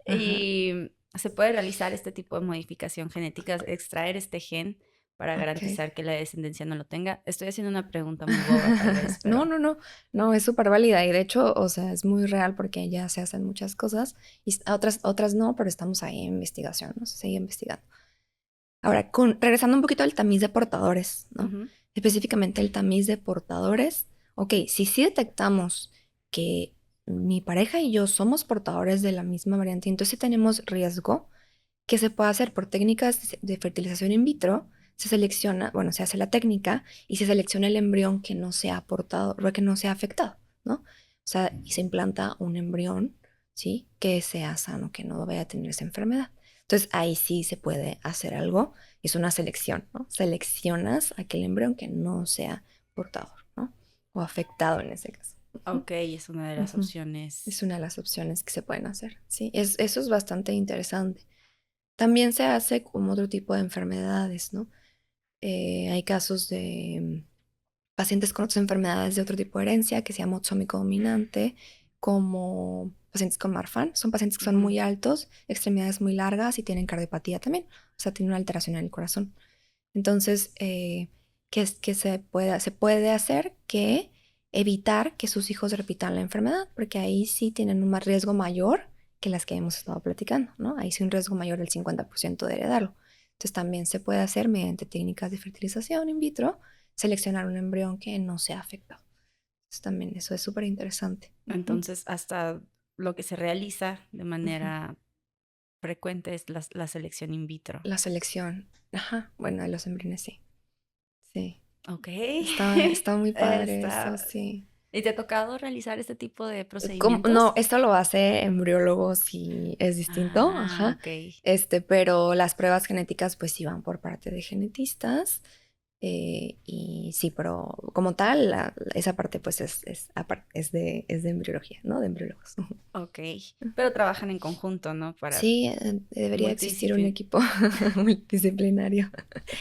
Y se puede realizar este tipo de modificación genética, extraer este gen para Ok. garantizar que la descendencia no lo tenga. Estoy haciendo una pregunta muy boba, tal vez, No, pero... no, no, no, es súper válida y de hecho, o sea, es muy real porque ya se hacen muchas cosas y otras no, pero estamos ahí en investigación, ¿no? Se sigue investigando. Ahora, regresando un poquito al tamiz de portadores, ¿no? Ujú. Específicamente el tamiz de portadores. Ok, si sí detectamos que mi pareja y yo somos portadores de la misma variante, entonces sí tenemos riesgo que se puede hacer por técnicas de fertilización in vitro. Se selecciona, bueno, se hace la técnica y se selecciona el embrión que no sea portado, que no sea afectado, ¿no? O sea, y se implanta un embrión, ¿sí? Que sea sano, que no vaya a tener esa enfermedad. Entonces ahí sí se puede hacer algo. Es una selección, ¿no? Seleccionas aquel embrión que no sea portador, ¿no? O afectado en ese caso. Ujú, Ok, es una de las ujú. opciones. Es una de las opciones que se pueden hacer, ¿sí? Eso es bastante interesante. También se hace como otro tipo de enfermedades, ¿no? Hay casos de pacientes con otras enfermedades de otro tipo de herencia que se llama oxómico dominante, como pacientes con Marfan. Son pacientes que son Ujú. muy altos, extremidades muy largas y tienen cardiopatía también. O sea, tienen una alteración en el corazón. Entonces, que se puede hacer que evitar que sus hijos repitan la enfermedad, porque ahí sí tienen un riesgo mayor que las que hemos estado platicando, ¿no? Ahí sí un riesgo mayor del 50% de heredarlo. Entonces también se puede hacer mediante técnicas de fertilización in vitro, seleccionar un embrión que no sea afectado. Entonces también eso es súper interesante. Ujú, Entonces, hasta lo que se realiza de ujú. manera frecuente es la selección in vitro. La selección, ajá, bueno, de los embriones sí. Sí, Ok. está muy padre eso, Está... sí. ¿Y te ha tocado realizar este tipo de No, procedimientos? esto lo hace embriólogos y es distinto, Ah, ajá. ok. Pero las pruebas genéticas pues sí van por parte de genetistas. Y sí, pero como tal, esa parte pues es de embriología, ¿no? De embriólogos. Ok. Pero trabajan en conjunto, ¿no? Para Sí, debería existir un multidisciplin... equipo multidisciplinario.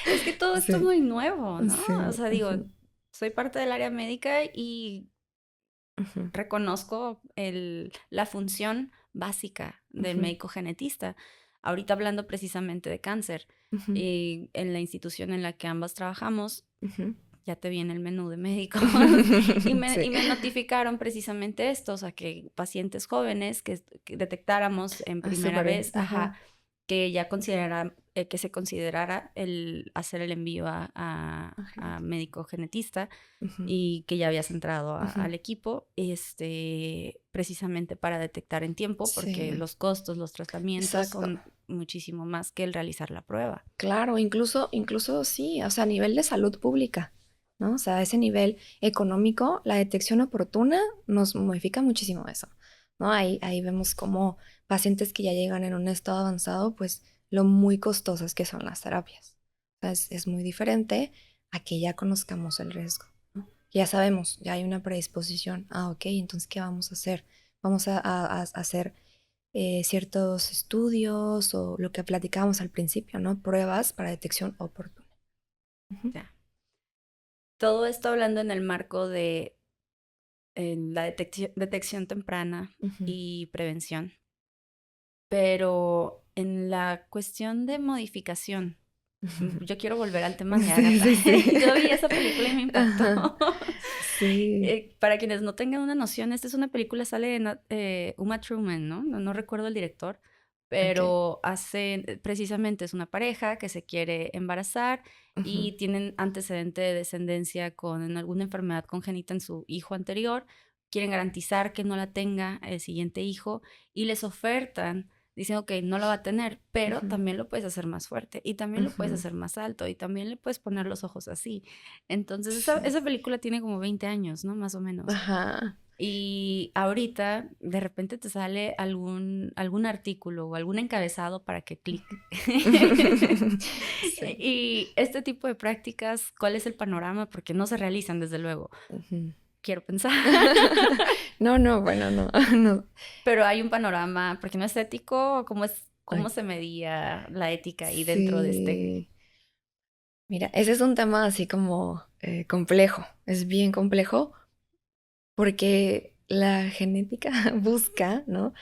Es que todo esto es Sí, muy nuevo, ¿no? O sí. sea, digo, Ujú, soy parte del área médica y ujú, reconozco la función básica del ujú, médico genetista. Ahorita hablando precisamente de cáncer, ujú, y en la institución en la que ambas trabajamos, ujú. ya te viene el menú de médicos, y me, Sí. y me notificaron precisamente esto, o sea, que pacientes jóvenes que detectáramos en Ah, primera súper bien. vez, ajá, Ajá. que ya que se considerara el hacer el envío Ah, a genética. médico genetista Ujú, y que ya habías entrado ujú. al equipo, precisamente para detectar en tiempo, porque Sí, los costos, los tratamientos exacto. son muchísimo más que el realizar la prueba. Claro, incluso sí, o sea, a nivel de salud pública, ¿no? O sea, a ese nivel económico, la detección oportuna nos modifica muchísimo eso, ¿no? Ahí vemos como pacientes que ya llegan en un estado avanzado, pues lo muy costosas que son las terapias. O sea, es muy diferente a que ya conozcamos el riesgo, ¿no? Ya sabemos, ya hay una predisposición. Ah, ok, entonces, ¿qué vamos a hacer? Vamos a hacer ciertos estudios o lo que platicábamos al principio, ¿no? Pruebas para detección oportuna. Ujú, Ya. Todo esto hablando en el marco de la detección temprana ujú. y prevención, pero en la cuestión de modificación, yo quiero volver al tema de Sí, Agatha. sí, sí. Yo vi esa película y me impactó. Ajá. Sí. Para quienes no tengan una noción, esta es una película, sale en Uma Thurman, ¿no? ¿no? No recuerdo el director, Ok. pero precisamente es una pareja que se quiere embarazar Ujú, y tienen antecedente de descendencia con alguna enfermedad congénita en su hijo anterior. Quieren garantizar que no la tenga el siguiente hijo y les ofertan. Dicen, ok, no lo va a tener, pero ujú, también lo puedes hacer más fuerte y también lo puedes ujú. hacer más alto y también le puedes poner los ojos así. Entonces, Sí. esa película tiene como 20 años, ¿no? Más o menos. Ajá. Y ahorita, de repente te sale algún artículo o algún encabezado para que clic. Sí. Y este tipo de prácticas, ¿cuál es el panorama? Porque no se realizan, desde luego. Ujú. Quiero pensar. No, no, bueno, no, no. Pero hay un panorama, porque no es ético, cómo Ay, se medía la ética ahí dentro de este? sí. Mira, ese es un tema así como complejo. Es bien complejo porque la genética busca, ¿no?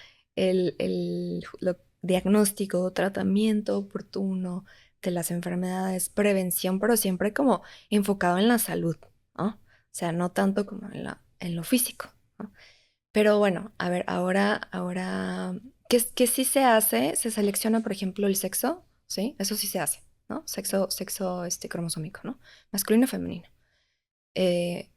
diagnóstico, tratamiento oportuno de las enfermedades, prevención, pero siempre como enfocado en la salud, ¿no? O sea, no tanto como en lo físico, ¿no? Pero bueno, a ver, ahora, ¿qué sí se hace? Se selecciona, por ejemplo, el sexo, ¿sí? Eso sí se hace, ¿no? Sexo cromosómico, ¿no? Masculino y femenino. Eh,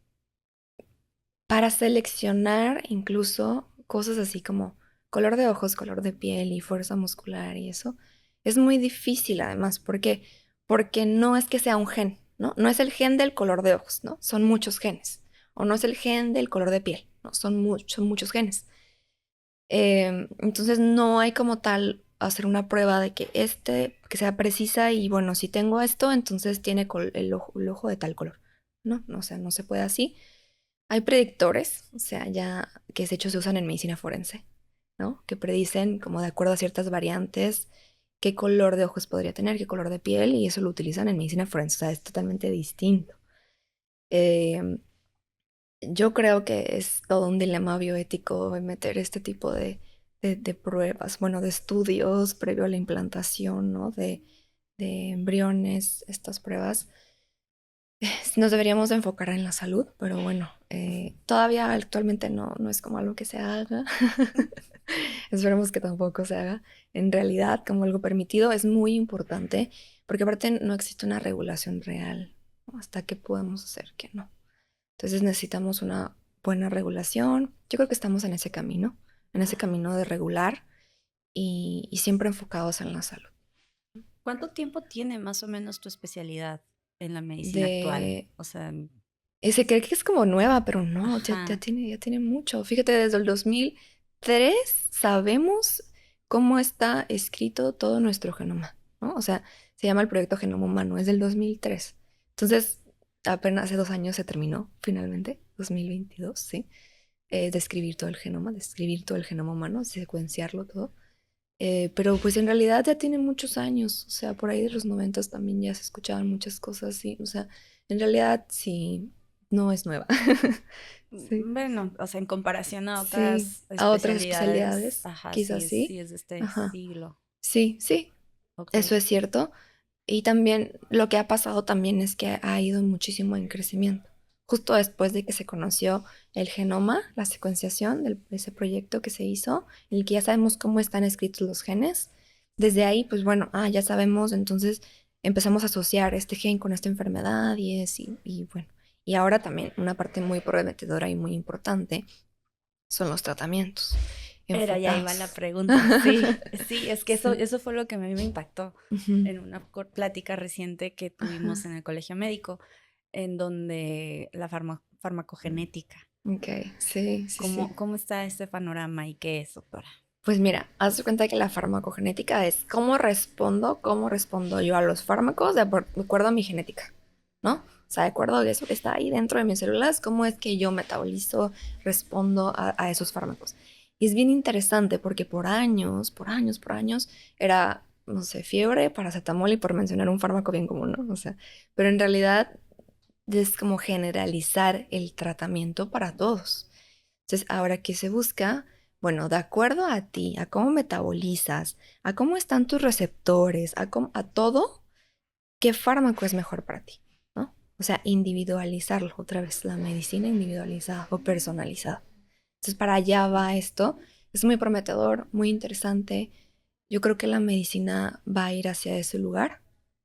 para seleccionar incluso cosas así como color de ojos, color de piel y fuerza muscular y eso, es muy difícil además, porque no es que sea un gen, ¿no? No es el gen del color de ojos, ¿no? Son muchos genes. O no es el gen del color de piel, ¿no? Son muchos genes. Entonces no hay como tal hacer una prueba de que sea precisa y bueno, si tengo esto, entonces tiene el ojo de tal color. No, no, o sea, no se puede así. Hay predictores, o sea, ya que de hecho se usan en medicina forense, ¿no? Que predicen, como de acuerdo a ciertas variantes, qué color de ojos podría tener, qué color de piel, y eso lo utilizan en medicina forense, o sea, es totalmente distinto. Eh, yo creo que es todo un dilema bioético meter este tipo de pruebas, bueno, de estudios previo a la implantación, ¿no? De embriones, estas pruebas. Nos deberíamos de enfocar en la salud, pero bueno, todavía actualmente no es como algo que se haga. Esperemos que tampoco se haga. En realidad, como algo permitido, es muy importante, porque aparte no existe una regulación real, ¿no? Hasta qué podemos hacer, que no. Entonces necesitamos una buena regulación. Yo creo que estamos en ese camino de regular y siempre enfocados en la salud. ¿Cuánto tiempo tiene más o menos tu especialidad en la medicina actual? De O sea, Se cree que es como nueva, pero no, ya ajá. tiene mucho. Fíjate, desde el 2003 sabemos cómo está escrito todo nuestro genoma, ¿no? O sea, se llama el proyecto Genoma Humano, es del 2003. Entonces, apenas hace 2 años se terminó, finalmente, 2022, ¿sí? De escribir todo el genoma, de escribir todo el genoma humano, secuenciarlo todo. Pero pues en realidad ya tiene muchos años, o sea, por ahí de los 90 también ya se escuchaban muchas cosas, sí, o sea, en realidad sí, no es nueva. Sí, Bueno, o sea, en comparación a sí, otras a otras especialidades, especialidades, ajá, quizás sí sí, es de este ajá, siglo. sí, sí, Ok. eso es cierto. Y también lo que ha pasado también es que ha ido muchísimo en crecimiento. Justo después de que se conoció el genoma, la secuenciación de ese proyecto que se hizo, en el que ya sabemos cómo están escritos los genes, desde ahí, pues bueno, ya sabemos, entonces empezamos a asociar este gen con esta enfermedad y bueno. Y ahora también una parte muy prometedora y muy importante son los tratamientos Era, ya iba la enfocados. pregunta. Sí, sí, es que eso, Sí. eso fue lo que a mí me impactó Ujú. en una plática reciente que tuvimos Ajá. en el colegio médico, en donde la farmacogenética. Ok, sí, sí, sí. ¿Cómo está este panorama y qué es, doctora? Pues mira, haz de cuenta que la farmacogenética es cómo respondo yo a los fármacos de acuerdo a mi genética, ¿no? O sea, de acuerdo a eso que está ahí dentro de mis células, cómo es que yo metabolizo, respondo a esos fármacos. Y es bien interesante porque por años, era, no sé, fiebre, paracetamol y por mencionar un fármaco bien común, ¿no? O sea, pero en realidad es como generalizar el tratamiento para todos. Entonces, ahora, ¿qué se busca? Bueno, de acuerdo a ti, a cómo metabolizas, a cómo están tus receptores, a todo, ¿qué fármaco es mejor para ti? ¿No? O sea, individualizarlo, otra vez, la medicina individualizada o personalizada. Entonces, para allá va esto. Es muy prometedor, muy interesante. Yo creo que la medicina va a ir hacia ese lugar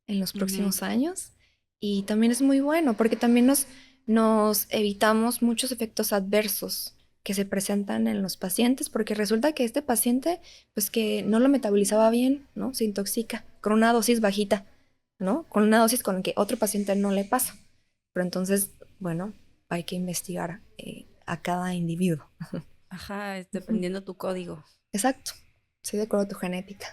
en los Ujú. próximos años. Y también es muy bueno porque también nos evitamos muchos efectos adversos que se presentan en los pacientes, porque resulta que este paciente, pues que no lo metabolizaba bien, ¿no? Se intoxica con una dosis bajita, ¿no? Con una dosis con la que otro paciente no le pasa. Pero entonces, bueno, hay que investigar a cada individuo. Ajá, es Ujú. dependiendo tu código. Exacto. Sí, de acuerdo a tu genética.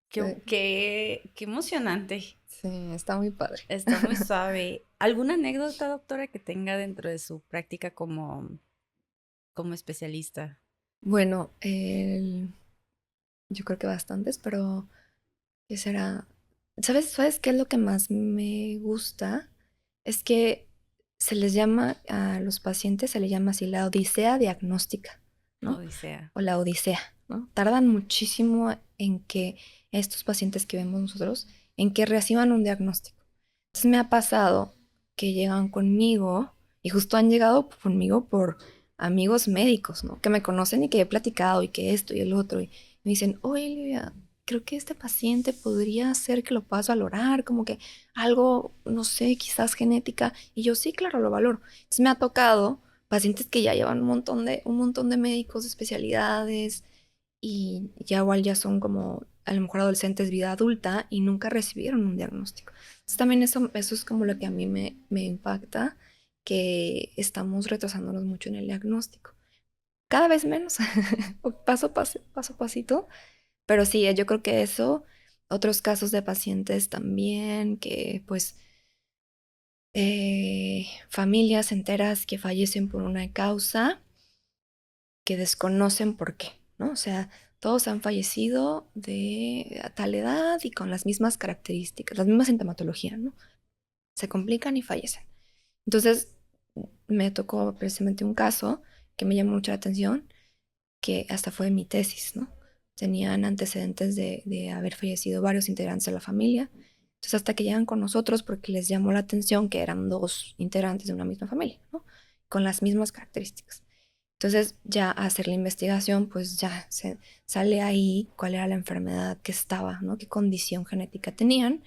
Qué, Sí, qué emocionante. sí, está muy padre. Está muy suave. ¿Alguna anécdota, doctora, que tenga dentro de su práctica como especialista? Bueno, yo creo que bastantes, pero ¿qué será? ¿Sabes qué es lo que más me gusta? Es que se les llama a los pacientes, se les llama así la odisea diagnóstica, ¿no? Odisea. O la odisea. ¿no? Tardan muchísimo en que estos pacientes que vemos nosotros, en que reciban un diagnóstico. Entonces me ha pasado que llegan conmigo y justo han llegado conmigo por amigos médicos, ¿no? Que me conocen y que he platicado y que esto y el otro. Y me dicen, oye, Livia, creo que este paciente podría ser que lo puedas valorar, como que algo, no sé, quizás genética. Y yo, sí, claro, lo valoro. Entonces me ha tocado pacientes que ya llevan un montón de médicos, de especialidades, y ya igual ya son como a lo mejor adolescentes, vida adulta, y nunca recibieron un diagnóstico. Entonces también eso es como lo que a mí me impacta, que estamos retrasándonos mucho en el diagnóstico. Cada vez menos, paso a pasito, pero sí, yo creo que eso, otros casos de pacientes también, que pues familias enteras que fallecen por una causa que desconocen por qué, ¿no? O sea, todos han fallecido de a tal edad y con las mismas características, las mismas sintomatologías, ¿no? Se complican y fallecen. Entonces, me tocó precisamente un caso que me llamó mucho la atención, que hasta fue mi tesis, ¿no? Tenían antecedentes de haber fallecido varios integrantes de la familia. Entonces, hasta que llegan con nosotros porque les llamó la atención que eran dos integrantes de una misma familia, ¿no? Con las mismas características. Entonces, ya a hacer la investigación, pues ya se sale ahí cuál era la enfermedad que estaba, ¿no? Qué condición genética tenían,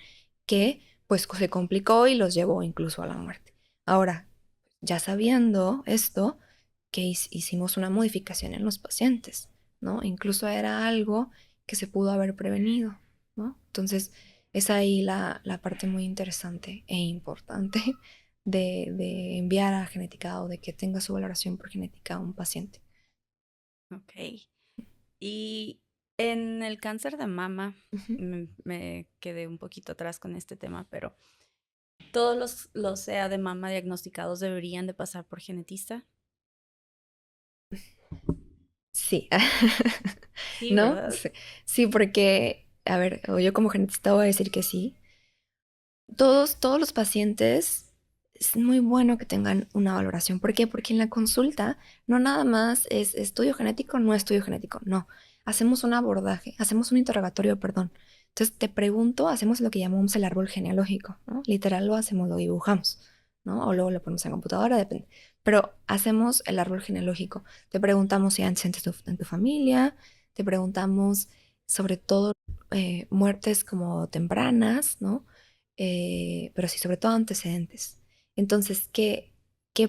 que pues se complicó y los llevó incluso a la muerte. Ahora, ya sabiendo esto, que hicimos una modificación en los pacientes, ¿no? Incluso era algo que se pudo haber prevenido, ¿no? Entonces, es ahí la parte muy interesante e importante de enviar a genética o de que tenga su valoración por genética a un paciente. Ok. Y en el cáncer de mama, Ujú. me quedé un poquito atrás con este tema, pero ¿todos los CA de mama diagnosticados deberían de pasar por genetista? Sí, Sí, ¿no? ¿verdad? Sí, sí, porque, a ver, o yo como genetista voy a decir que sí. Todos los pacientes es muy bueno que tengan una valoración. ¿Por qué? Porque en la consulta no nada más es estudio genético, no estudio genético, no. Hacemos un abordaje, hacemos un interrogatorio, perdón. Entonces te pregunto, hacemos lo que llamamos el árbol genealógico, ¿no? Literal lo hacemos, lo dibujamos, ¿no? O luego lo ponemos en computadora, depende. Pero hacemos el árbol genealógico. Te preguntamos si hay antecedentes en tu familia, te preguntamos sobre todo muertes como tempranas, ¿no? Pero sí, sobre todo antecedentes. Entonces, ¿qué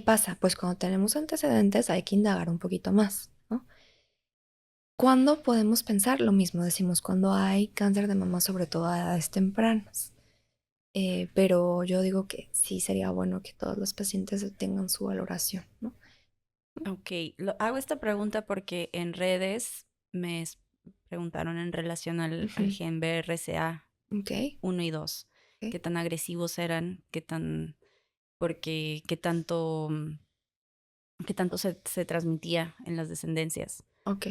pasa? Pues cuando tenemos antecedentes hay que indagar un poquito más, ¿no? ¿Cuándo podemos pensar lo mismo? Decimos cuando hay cáncer de mama, sobre todo a edades tempranas. Pero yo digo que sí sería bueno que todos los pacientes tengan su valoración, ¿no? Ok, hago esta pregunta porque en redes preguntaron en relación al Ujú. gen BRCA Ok, 1 y 2, ok, qué tan agresivos eran, porque qué tanto se transmitía en las descendencias. ok.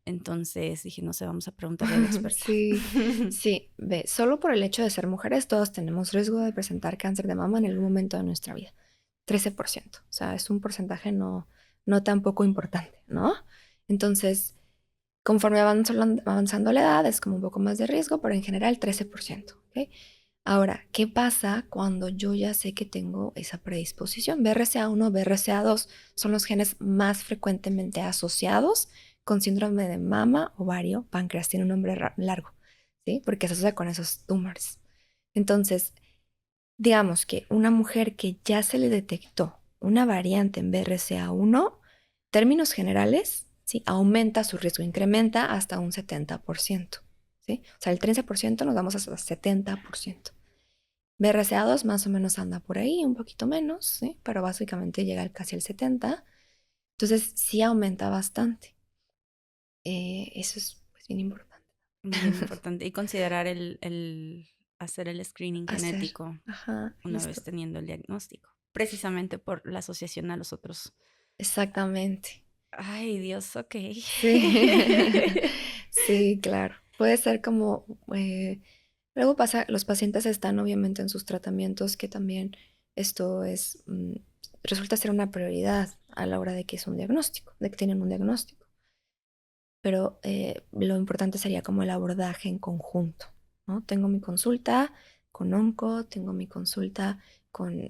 Entonces dije, no sé, vamos a preguntarle a la experta. Sí, sí, ve, solo por el hecho de ser mujeres, todos tenemos riesgo de presentar cáncer de mama en algún momento de nuestra vida. 13%, o sea, es un porcentaje no tan poco importante, ¿no? Entonces, conforme avanzando la edad, es como un poco más de riesgo, pero en general 13%, ¿ok? Ahora, ¿qué pasa cuando yo ya sé que tengo esa predisposición? BRCA1, BRCA2 son los genes más frecuentemente asociados con síndrome de mama, ovario, páncreas. Tiene un nombre largo, ¿sí? Porque se asocia con esos tumores. Entonces, digamos que una mujer que ya se le detectó una variante en BRCA1, términos generales, ¿sí? Aumenta su riesgo, incrementa hasta un 70%, ¿sí? O sea, el 13% nos vamos hasta el 70%. BRCA2 más o menos anda por ahí, un poquito menos, ¿sí? Pero básicamente llega casi al 70%. Entonces sí aumenta bastante. Eso es pues, bien importante. Bien importante. Y considerar hacer el screening Hacer. genético Ajá, una vez teniendo el diagnóstico, precisamente por la asociación a los otros. exactamente. Ay, Dios, ok. Sí, sí, claro. Puede ser como, luego pasa, los pacientes están obviamente en sus tratamientos, que también esto resulta ser una prioridad a la hora de que es un diagnóstico, de que tienen un diagnóstico. pero lo importante sería como el abordaje en conjunto, ¿no? Tengo mi consulta con onco, tengo mi consulta con,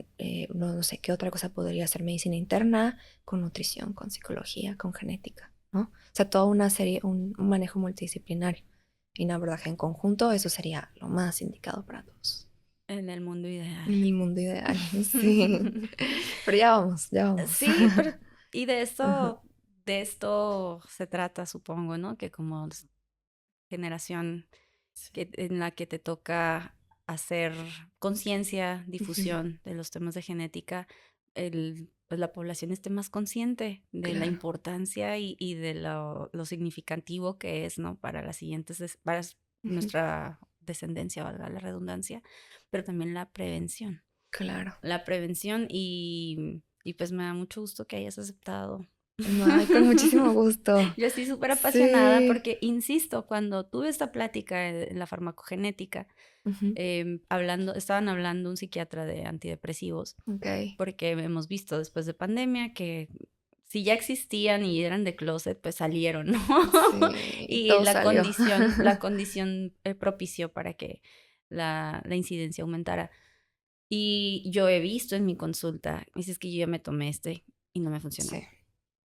no sé qué otra cosa podría ser medicina interna, con nutrición, con psicología, con genética, ¿no? O sea, toda una serie, un manejo multidisciplinario y un abordaje en conjunto, eso sería lo más indicado para todos. En el mundo ideal. En el mundo ideal, sí. Pero ya vamos, ya vamos. Sí, pero y Ajá. de esto se trata, supongo, ¿no? Que como generación en la que te toca hacer conciencia, Ujú. difusión de los temas de genética, pues la población esté más consciente de la Claro. importancia y de lo significativo que es, ¿no? Para las siguientes, para Ujú. nuestra descendencia, valga la redundancia, pero también la prevención. Claro. La prevención y pues me da mucho gusto que hayas aceptado. Ay, con muchísimo gusto. Yo estoy súper apasionada Sí. porque, insisto, cuando tuve esta plática en la farmacogenética, Ujú. estaban hablando un psiquiatra de antidepresivos, Ok. porque hemos visto después de pandemia que si ya existían y eran de closet, pues salieron, ¿no? Sí, Y todo salió. la condición propició para que la incidencia aumentara. Y yo he visto en mi consulta, dices que yo ya me tomé este y no me funcionó. Sí.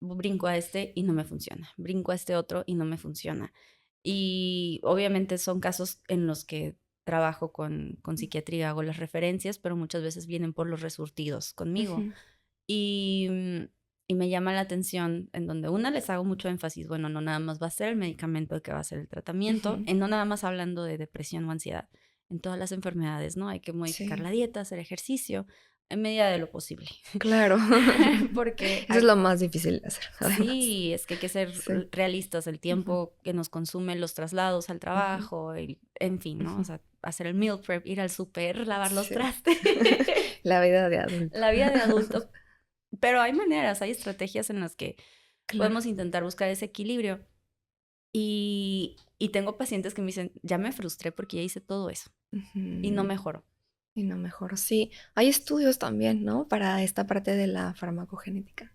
Brinco a este y no me funciona. Brinco a este otro y no me funciona. Y obviamente son casos en los que trabajo con psiquiatría, hago las referencias, pero muchas veces vienen por los resurtidos conmigo. Ujú. Y, y me llama la atención en donde una les hago mucho énfasis, bueno, no nada más va a ser el medicamento el que va a ser el tratamiento, Ujú. en no nada más hablando de depresión o ansiedad, en todas las enfermedades, ¿no? Hay que modificar Sí, la dieta, hacer ejercicio, en medida de lo posible. claro. Porque Eso es lo más difícil de hacer, además. sí, es que hay que ser Sí. realistas, el Ujú. tiempo que nos consume los traslados al Ujú. trabajo, en fin, ¿no? O Ujú. sea, hacer el meal prep, ir al súper, lavar los Sí. trastes, La vida de adulto. la vida de adulto. Pero hay maneras, hay estrategias en las que Claro. podemos intentar buscar ese equilibrio. Y tengo pacientes que me dicen, ya me frustré porque ya hice todo eso y no Ujú. mejoró. Y no mejor. Sí, hay estudios también, ¿no? Para esta parte de la farmacogenética,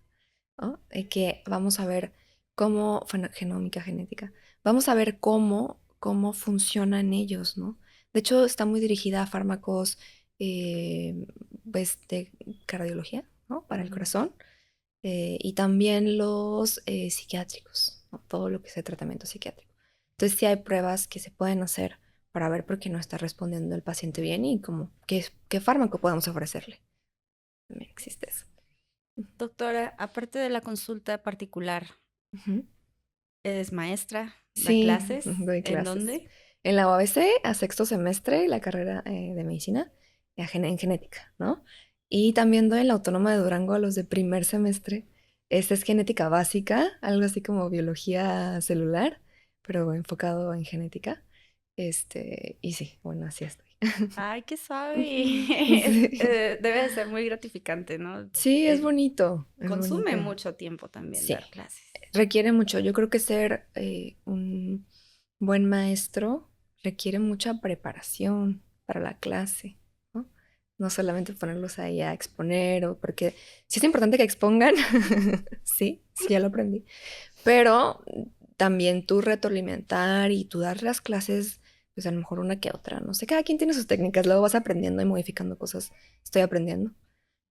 ¿no? Que vamos a ver cómo, genómica genética, vamos a ver cómo funcionan ellos, ¿no? De hecho, está muy dirigida a fármacos, pues, de cardiología, ¿no? Para el Ujú. corazón, y también los psiquiátricos, ¿no? Todo lo que es el tratamiento psiquiátrico. Entonces, sí hay pruebas que se pueden hacer para ver por qué no está respondiendo el paciente bien y como qué fármaco podemos ofrecerle. También existe eso. Doctora, aparte de la consulta particular, Ujú. ¿eres maestra? ¿Da Sí, clases? doy ¿En clases. dónde? En la UABC a sexto semestre la carrera de medicina en genética, ¿no? Y también doy en la Autónoma de Durango a los de primer semestre. Esta es genética básica, algo así como biología celular, pero enfocado en genética. Y sí, bueno, así estoy. Ay, qué suave. Ujú. Sí. Debe de ser muy gratificante, ¿no? Sí, es Eh, bonito, es consume bonito. mucho tiempo también Sí, dar clases. requiere mucho. Yo creo que ser un buen maestro requiere mucha preparación para la clase, ¿no? No solamente ponerlos ahí a exponer, o porque sí es importante que expongan, sí, sí, ya lo aprendí, pero también tú retroalimentar y tú dar las clases, pues a lo mejor una que otra, no sé, cada quien tiene sus técnicas, luego vas aprendiendo y modificando cosas, estoy aprendiendo.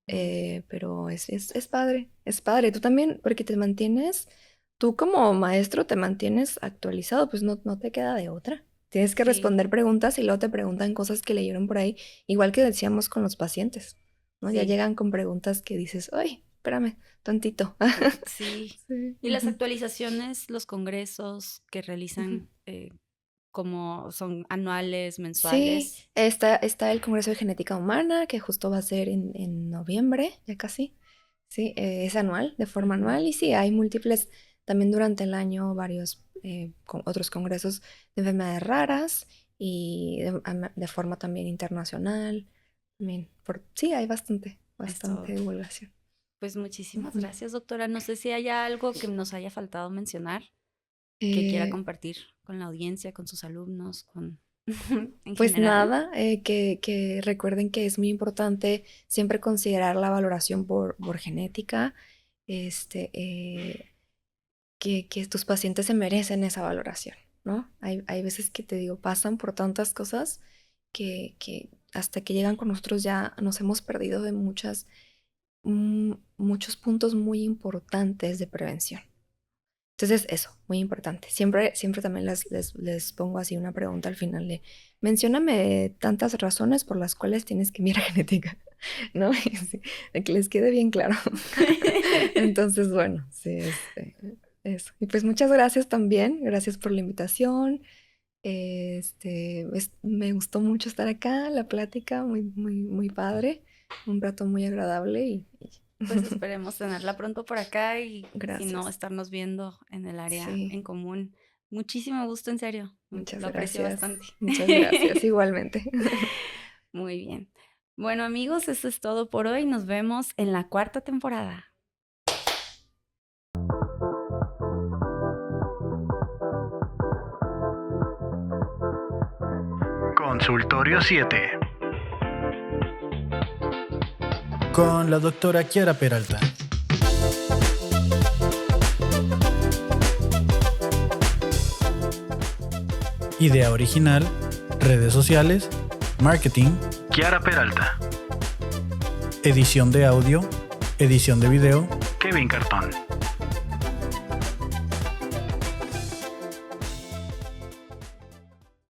Pero es padre, es padre. Tú también, porque te mantienes, tú como maestro te mantienes actualizado, pues no te queda de otra. Tienes que Sí, responder preguntas y luego te preguntan cosas que leyeron por ahí, igual que decíamos con los pacientes, ¿no? Ya sí. llegan con preguntas que dices, ay, espérame, tantito. Sí. Sí. Y las actualizaciones, los congresos que Ujú. realizan, como son anuales, Sí, mensuales. está el Congreso de Genética Humana, que justo va a ser en noviembre, ya casi. Sí, es anual, de forma Ujú. anual. Y sí, hay múltiples, también durante el año, varios otros congresos de enfermedades raras y de forma también internacional. También, sí, hay bastante Eso, divulgación. pues muchísimas Ujú. gracias, doctora. No sé si hay algo que nos haya faltado mencionar, que quiera Eh, compartir con la audiencia, con sus alumnos, con en Pues general. nada, que recuerden que es muy importante siempre considerar la valoración por genética. Este, eh, que tus pacientes se merecen esa valoración, ¿no? Hay veces que te digo, pasan por tantas cosas que hasta que llegan con nosotros ya nos hemos perdido de muchos puntos muy importantes de prevención. Entonces, eso, muy importante. Siempre también les pongo así una pregunta al final de, mencióname tantas razones por las cuales tienes que mirar genética, ¿no? Sí, de que les quede bien claro. Entonces, bueno, sí, eso. Y pues muchas gracias también. Gracias por la invitación. Me gustó mucho estar acá, la plática, muy, muy, muy padre. Un rato muy agradable y Pues esperemos tenerla pronto por acá y Gracias. si no, estarnos viendo en el área Sí. en común. Muchísimo gusto, en serio. Muchas Lo aprecio gracias. bastante. Muchas gracias, igualmente. Muy bien. Bueno, amigos, eso es todo por hoy. Nos vemos en la 4ª temporada. Consultorio 7. Con la doctora Kiara Peralta. Idea original, redes sociales, marketing, Kiara Peralta. Edición de audio, edición de video, Kevin Cartón.